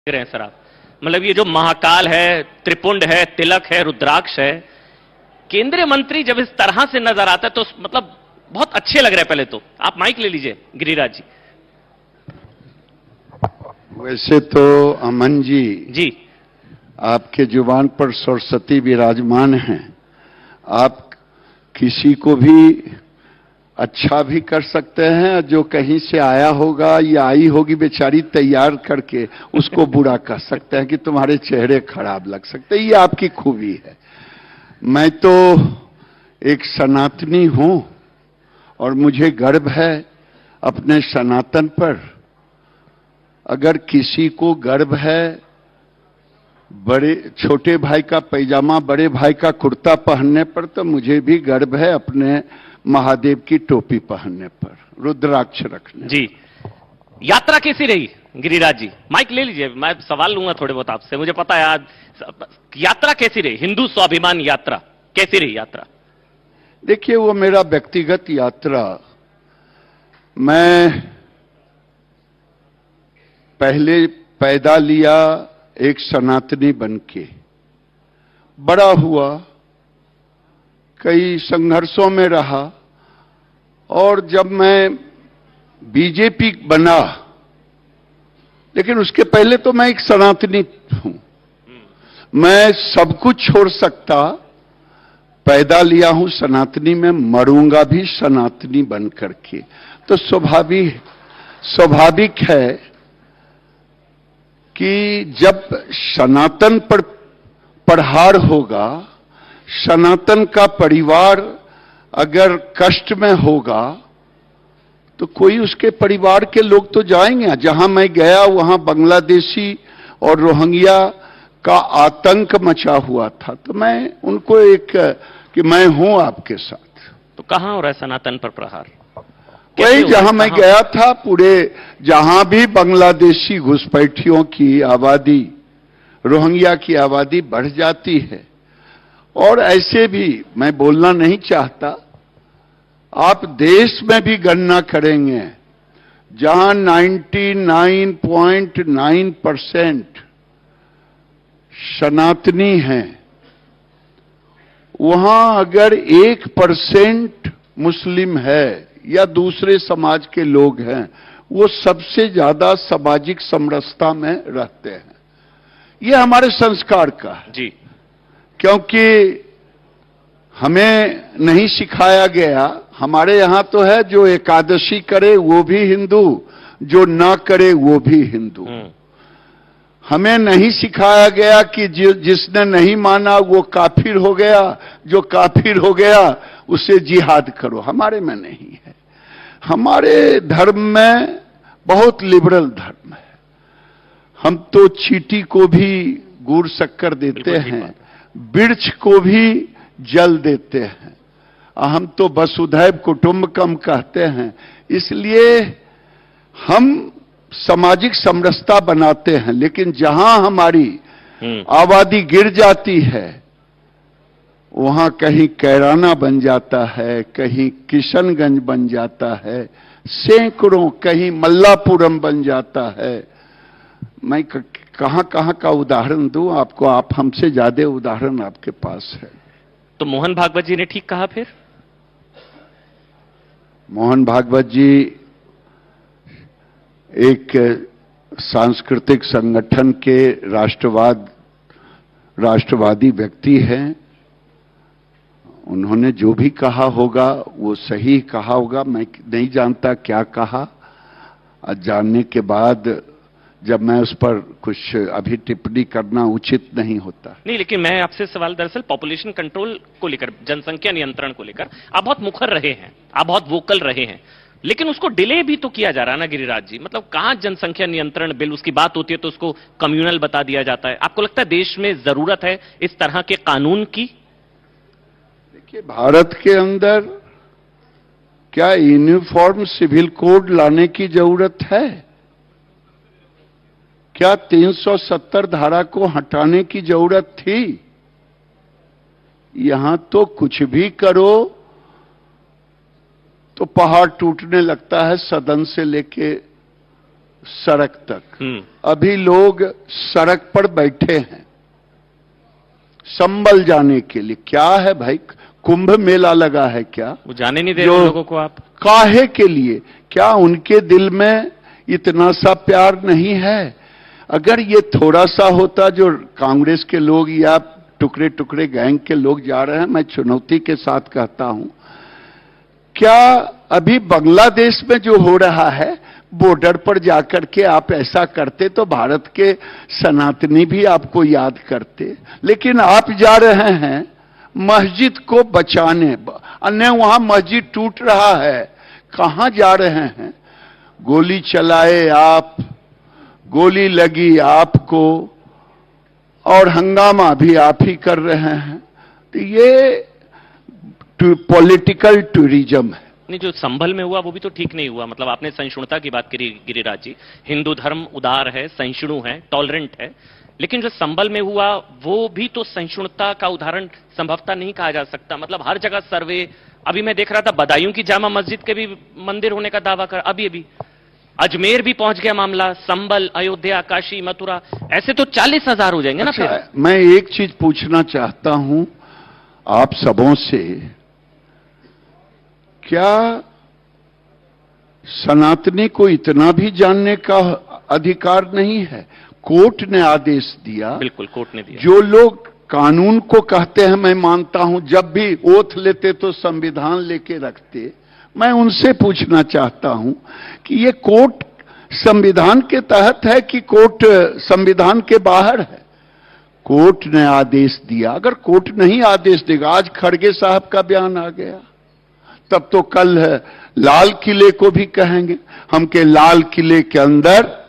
रहे हैं सर आप। मतलब ये जो महाकाल है, त्रिपुंड है, तिलक है, रुद्राक्ष है, केंद्रीय मंत्री जब इस तरह से नजर आता है तो मतलब बहुत अच्छे लग रहे हैं। पहले तो आप माइक ले लीजिए गिरिराज जी। वैसे तो अमन जी, जी आपके जुबान पर सरस्वती विराजमान हैं। आप किसी को भी अच्छा भी कर सकते हैं, जो कहीं से आया होगा या आई होगी बेचारी तैयार करके, उसको बुरा कह सकते हैं कि तुम्हारे चेहरे खराब लग सकते हैं। ये आपकी खूबी है। मैं तो एक सनातनी हूं और मुझे गर्व है अपने सनातन पर। अगर किसी को गर्व है बड़े छोटे भाई का पैजामा बड़े भाई का कुर्ता पहनने पर, तो मुझे भी गर्व है अपने महादेव की टोपी पहनने पर, रुद्राक्ष रखने जी। यात्रा कैसी रही गिरिराज जी? माइक ले लीजिए, मैं सवाल लूंगा थोड़े बहुत आपसे। मुझे पता है आज यात्रा कैसी रही, हिंदू स्वाभिमान यात्रा कैसी रही यात्रा? देखिए, वो मेरा व्यक्तिगत यात्रा। मैं पहले पैदा लिया एक सनातनी बनके, बड़ा हुआ, कई संघर्षों में रहा, और जब मैं बीजेपी बना, लेकिन उसके पहले तो मैं एक सनातनी हूं। मैं सब कुछ छोड़ सकता, पैदा लिया हूं सनातनी में, मरूंगा भी सनातनी बन करके। तो स्वाभाविक है कि जब सनातन पर प्रहार होगा, सनातन का परिवार अगर कष्ट में होगा, तो कोई उसके परिवार के लोग तो जाएंगे। जहां मैं गया वहां बांग्लादेशी और रोहिंग्या का आतंक मचा हुआ था, तो मैं उनको कि मैं हूं आपके साथ। तो कहां हो रहा है सनातन पर प्रहार? वही जहां मैं गया था, पूरे जहां भी बांग्लादेशी घुसपैठियों की आबादी, रोहिंग्या की आबादी बढ़ जाती है। और ऐसे भी मैं बोलना नहीं चाहता, आप देश में भी गणना करेंगे, जहां 99.9% सनातनी हैं, वहां अगर 1% मुस्लिम है या दूसरे समाज के लोग हैं, वो सबसे ज्यादा सामाजिक समरसता में रहते हैं। ये हमारे संस्कार का है जी। क्योंकि हमें नहीं सिखाया गया। हमारे यहां तो है, जो एकादशी करे वो भी हिंदू, जो ना करे वो भी हिंदू। हमें नहीं सिखाया गया कि जिसने नहीं माना वो काफिर हो गया, जो काफिर हो गया उसे जिहाद करो। हमारे में नहीं है। हमारे धर्म में बहुत लिबरल धर्म है। हम तो चींटी को भी गुड़ शक्कर देते हैं, वृक्ष को भी जल देते हैं। हम तो वसुधैव कुटुंबकम कहते हैं। इसलिए हम सामाजिक समरसता बनाते हैं, लेकिन जहां हमारी आबादी गिर जाती है, वहां कहीं कैराना बन जाता है, कहीं किशनगंज बन जाता है, सैकड़ों, कहीं मल्लापुरम बन जाता है। मैं कहां कहां का उदाहरण दूं आपको? आप हमसे ज्यादा उदाहरण आपके पास है। तो मोहन भागवत जी ने ठीक कहा फिर? मोहन भागवत जी एक सांस्कृतिक संगठन के राष्ट्रवादी व्यक्ति हैं। उन्होंने जो भी कहा होगा वो सही कहा होगा। मैं नहीं जानता क्या कहा। जानने के बाद जब मैं उस पर कुछ अभी टिप्पणी करना उचित नहीं होता। नहीं, लेकिन मैं आपसे सवाल दरअसल पॉपुलेशन कंट्रोल को लेकर, जनसंख्या नियंत्रण को लेकर आप बहुत मुखर रहे हैं, आप बहुत वोकल रहे हैं, लेकिन उसको डिले भी तो किया जा रहा है ना गिरिराज जी। मतलब कहां जनसंख्या नियंत्रण बिल, उसकी बात होती है तो उसको कम्युनल बता दिया जाता है। आपको लगता है देश में जरूरत है इस तरह के कानून की? देखिए, भारत के अंदर क्या यूनिफॉर्म सिविल कोड लाने की जरूरत है? क्या 370 धारा को हटाने की जरूरत थी? यहां तो कुछ भी करो तो पहाड़ टूटने लगता है, सदन से लेके सड़क तक। अभी लोग सड़क पर बैठे हैं संभल जाने के लिए। क्या है भाई, कुंभ मेला लगा है क्या? वो जाने नहीं दे रहे लोगों को आप। काहे के लिए? क्या उनके दिल में इतना सा प्यार नहीं है? अगर ये थोड़ा सा होता, जो कांग्रेस के लोग या टुकड़े टुकड़े गैंग के लोग जा रहे हैं, मैं चुनौती के साथ कहता हूं, क्या अभी बांग्लादेश में जो हो रहा है, बॉर्डर पर जाकर के आप ऐसा करते तो भारत के सनातनी भी आपको याद करते। लेकिन आप जा रहे हैं मस्जिद को बचाने, अन्य वहां मस्जिद टूट रहा है, कहां जा रहे हैं? गोली चलाए आप, गोली लगी आपको, और हंगामा भी आप ही कर रहे हैं। तो ये पॉलिटिकल टूरिज्म है। नहीं, जो संभल में हुआ वो भी तो ठीक नहीं हुआ। मतलब आपने सहिष्णुता की बात करी गिरिराज जी, हिंदू धर्म उदार है, सहिष्णु है, टॉलरेंट है, लेकिन जो संभल में हुआ वो भी तो सहिष्णुता का उदाहरण संभवतः नहीं कहा जा सकता। मतलब हर जगह सर्वे, अभी मैं देख रहा था बदायूं की जामा मस्जिद के भी मंदिर होने का दावा कर, अभी अजमेर भी पहुंच गया मामला, संभल, अयोध्या, काशी, मथुरा, ऐसे तो 40,000 हो जाएंगे ना। फिर मैं एक चीज पूछना चाहता हूं आप सबों से, क्या सनातनी को इतना भी जानने का अधिकार नहीं है? कोर्ट ने आदेश दिया। बिल्कुल, कोर्ट ने दिया। जो लोग कानून को कहते हैं, मैं मानता हूं, जब भी ओथ लेते तो संविधान लेके रखते। मैं उनसे पूछना चाहता हूं कि ये कोर्ट संविधान के तहत है कि कोर्ट संविधान के बाहर है? कोर्ट ने आदेश दिया। अगर कोर्ट नहीं आदेश देगा, आज खड़गे साहब का बयान आ गया, तब तो कल लाल किले को भी कहेंगे। हम के लाल किले के अंदर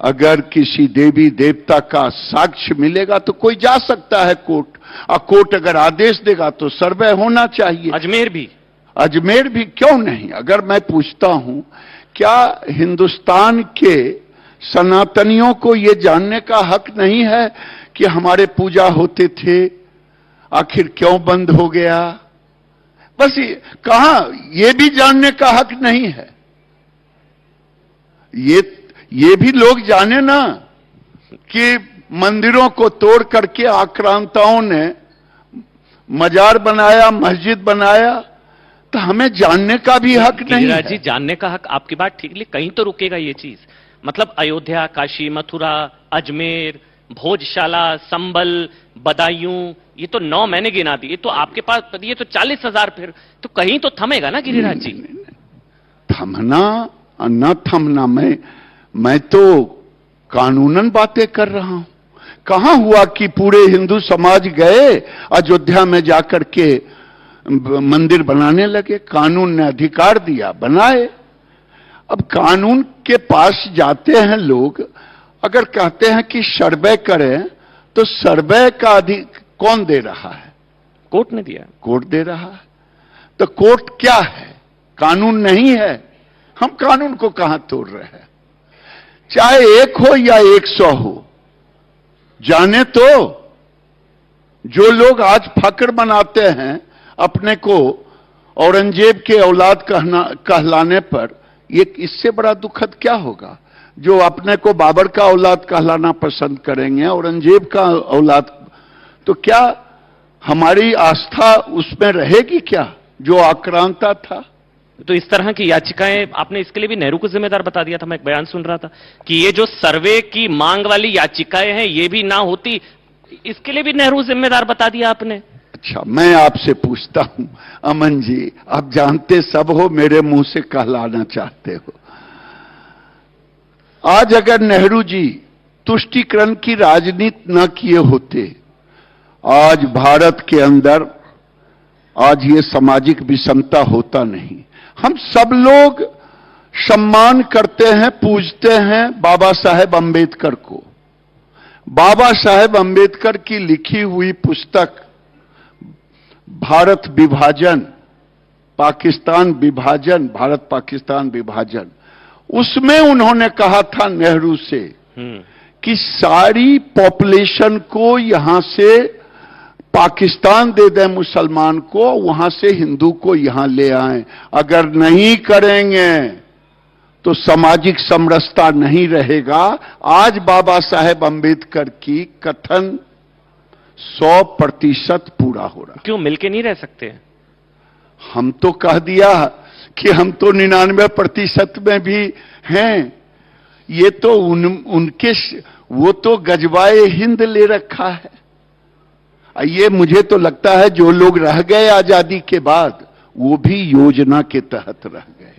अगर किसी देवी देवता का साक्ष्य मिलेगा तो कोई जा सकता है कोर्ट, और कोर्ट अगर आदेश देगा तो सर्वे होना चाहिए। अजमेर भी क्यों नहीं? अगर मैं पूछता हूं, क्या हिंदुस्तान के सनातनियों को यह जानने का हक नहीं है कि हमारे पूजा होते थे, आखिर क्यों बंद हो गया? बस कहां ये भी जानने का हक नहीं है? ये भी लोग जाने ना कि मंदिरों को तोड़ करके आक्रांताओं ने मजार बनाया, मस्जिद बनाया, तो हमें जानने का भी हक नहीं है। जी, जानने का हक, आपकी बात ठीक, लेकिन कहीं तो रुकेगा ये चीज। मतलब अयोध्या, काशी, मथुरा, अजमेर, भोजशाला, संभल, बदायूं, ये तो 9 मैंने गिना दी, ये तो आपके पास, ये तो 40,000, फिर तो कहीं तो थमेगा ना गिरिराज जी? थमना न थमना, मैं तो कानूनन बातें कर रहा हूं। कहां हुआ कि पूरे हिंदू समाज गए अयोध्या में जाकर के मंदिर बनाने लगे? कानून ने अधिकार दिया, बनाए। अब कानून के पास जाते हैं लोग, अगर कहते हैं कि सर्वे करें, तो सर्वे का अधिकार कौन दे रहा है? कोर्ट ने दिया। कोर्ट दे रहा है। तो कोर्ट क्या है? कानून नहीं है। हम कानून को कहां तोड़ रहे हैं? चाहे 1 हो या 100 हो, जाने तो। जो लोग आज फक्र मनाते हैं अपने को औरंगजेब के औलाद कहलाने पर, ये इससे बड़ा दुखद क्या होगा? जो अपने को बाबर का औलाद कहलाना पसंद करेंगे, औरंगजेब का औलाद, तो क्या हमारी आस्था उसमें रहेगी क्या, जो आक्रांता था? तो इस तरह की याचिकाएं, आपने इसके लिए भी नेहरू को जिम्मेदार बता दिया था। मैं एक बयान सुन रहा था कि ये जो सर्वे की मांग वाली याचिकाएं हैं, ये भी ना होती, इसके लिए भी नेहरू जिम्मेदार बता दिया आपने। अच्छा, मैं आपसे पूछता हूं अमन जी, आप जानते सब हो, मेरे मुंह से कहलाना चाहते हो। आज अगर नेहरू जी तुष्टीकरण की राजनीति न किए होते, आज भारत के अंदर आज ये सामाजिक विषमता होता नहीं। हम सब लोग सम्मान करते हैं, पूजते हैं बाबा साहेब अंबेडकर को। बाबा साहेब अंबेडकर की लिखी हुई पुस्तक भारत विभाजन, पाकिस्तान विभाजन, भारत पाकिस्तान विभाजन, उसमें उन्होंने कहा था नेहरू से कि सारी पॉपुलेशन को यहां से पाकिस्तान दे दें मुसलमान को, वहां से हिंदू को यहां ले आएं। अगर नहीं करेंगे तो सामाजिक समरसता नहीं रहेगा। आज बाबा साहेब अंबेडकर की कथन 100% पूरा हो रहा। क्यों मिलके नहीं रह सकते? हम तो कह दिया कि हम तो 99% में भी हैं। ये तो उनके वो तो गजवाए हिंद ले रखा है। ये मुझे तो लगता है जो लोग रह गए आजादी के बाद वो भी योजना के तहत रह गए।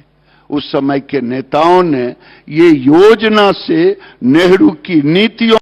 उस समय के नेताओं ने ये योजना से नेहरू की नीतियों